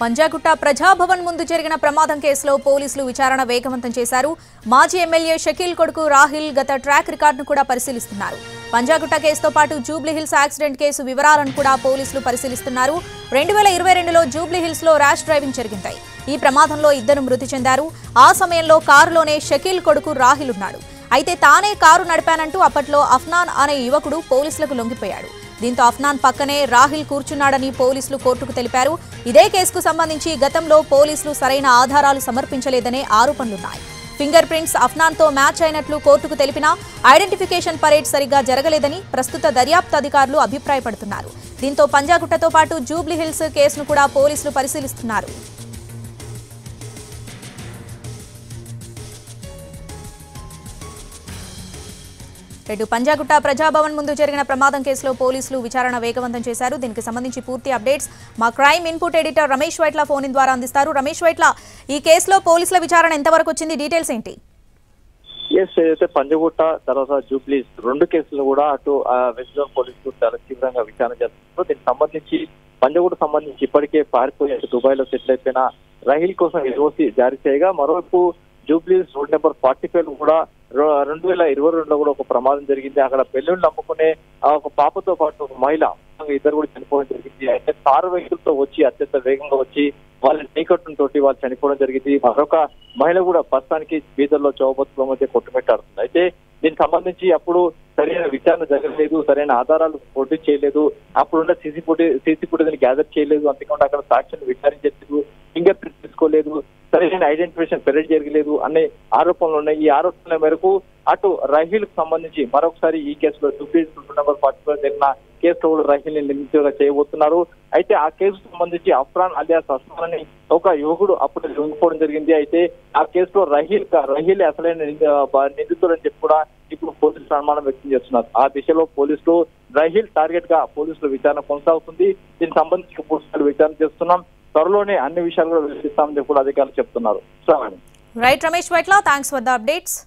పంజాగుట్ట ప్రజాభవన్ ముందు జరిగిన ప్రమాదం కేసులో పోలీసులు విచారణ వేగవంతం చేశారు. మాజీ ఎమ్మెల్యే షకీల్ కొడుకు రాహిల్ గత ట్రాక్ రికార్డును కూడా పరిశీలిస్తున్నారు. పంజాగుట్ట కేసుతో పాటు జూబ్లీహిల్స్ యాక్సిడెంట్ కేసు వివరాలను కూడా పోలీసులు పరిశీలిస్తున్నారు. 2022లో జూబ్లీహిల్స్ లో ర్యాష్ డ్రైవింగ్ జరిగింది. ఈ ప్రమాదంలో 2 మృతి చెందారు. ఆ సమయంలో కారులోనే షకీల్ కొడుకు రాహిల్ ఉన్నాడు. అయితే తానే కారు నడిపానంటూ అప్పట్లో అఫ్నాన్ అనే యువకుడు పోలీసులకు లొంగిపోయాడు. దీంతో అఫ్నాన్ పక్కనే రాహిల్ కూర్చున్నాడని పోలీసులు కోర్టుకు తెలిపారు. ఇదే కేసుకు సంబంధించి గతంలో పోలీసులు సరైన ఆధారాలు సమర్పించలేదనే ఆరోపణలున్నాయి. ఫింగర్ ప్రింట్స్ అఫ్నాన్తో మ్యాచ్ అయినట్లు కోర్టుకు తెలిపినా ఐడెంటిఫికేషన్ పరేడ్ సరిగ్గా జరగలేదని ప్రస్తుత దర్యాప్తు అధికారులు అభిప్రాయపడుతున్నారు. దీంతో పంజాగుట్టతో పాటు జూబ్లీహిల్స్ కేసును కూడా పోలీసులు పరిశీలిస్తున్నారు. పంజాగుట్ట ప్రజాభవన్ ముందు జరిగిన ప్రమాదం కేసులో పోలీసులు విచారణ వేగవంతం చేశారు. దీనికి సంబంధించి పూర్తి అప్డేట్స్ మా crime input editor Ramesh Vaitla phone in ద్వారా అందిస్తారు. రమేష్ వైట్ల, ఈ కేసులో పోలీసుల విచారణ ఎంతవరకు వచ్చింది? డీటెయిల్స్ ఏంటి? ఏదైతే పంజాగుట్ట తర్వాత జూబ్లీ 2 కేసులు కూడా అటు వెస్ట్ జోన్ పోలీసులు చాలా తీవ్రంగా విచారణ చేస్తున్నారు. దీనికి సంబంధించి పంజాగుట్ట సంబంధించి ఇప్పటికే పారిపోయి దుబాయ్ లో సెటిల్ అయిపోయిన రాహిల్ కోసం ఎన్ఓసి జారీ చేయగా, మరోవైపు జూబ్లీస్ రోడ్ నెంబర్ 45 కూడా 2022లో కూడా ఒక ప్రమాదం జరిగింది. అక్కడ పెళ్లిళ్ళు నమ్ముకునే ఒక పాపతో పాటు ఒక మహిళ ఇద్దరు కూడా చనిపోవడం జరిగింది. అయితే కారు వెహికల్తో వచ్చి అత్యంత వేగంగా వచ్చి వాళ్ళ టీకట్టు తోటి వాళ్ళు చనిపోవడం జరిగింది. మరొక మహిళ కూడా ప్రస్తుతానికి బీదర్లో చౌబత్తుల మధ్య కొట్టుమిట్టాడుతుంది. అయితే దీనికి సంబంధించి అప్పుడు సరైన విచారణ జరగలేదు, సరైన ఆధారాలు ప్రొడ్యూస్ చేయలేదు, అప్పుడున్న సీసీ ఫుటేజ్ గ్యాదర్ చేయలేదు, అంతేకాకుండా అక్కడ సాక్షులను విచారించలేదు, ఫింగర్ ప్రింట్ తీసుకోలేదు, సరైన ఐడెంటిఫికేషన్ పెరేడ్ జరగలేదు అనే ఆరోపణలు ఉన్నాయి. ఈ ఆరోపణల మేరకు అటు రాహిల్ కు సంబంధించి మరొకసారి ఈ కేసులో జూబ్లీహిల్స్ రోడ్ నెంబర్ 45 జరిగిన కేసులో కూడా రాహిల్ ని నిందితులుగా చేయబోతున్నారు. అయితే ఆ కేసుకు సంబంధించి అఫ్రాన్ అలియాస్ అస్మాన్ అని ఒక యువకుడు అప్పుడు లొంగిపోవడం జరిగింది. అయితే ఆ కేసులో రాహిల్ అసలైన నిందితుడు అని చెప్పి కూడా ఇప్పుడు పోలీసులు అనుమానం వ్యక్తం చేస్తున్నారు. ఆ దిశలో పోలీసులు రాహిల్ టార్గెట్ గా పోలీసుల విచారణ కొనసాగుతుంది. దీనికి సంబంధించి పూర్తిగా విచారణ చేస్తున్నాం. త్వరలోనే అన్ని విషయాలు కూడా వెల్లడిస్తామని కూడా అధికారులు చెప్తున్నారు. Right Ramesh Vaitla, thanks for the updates.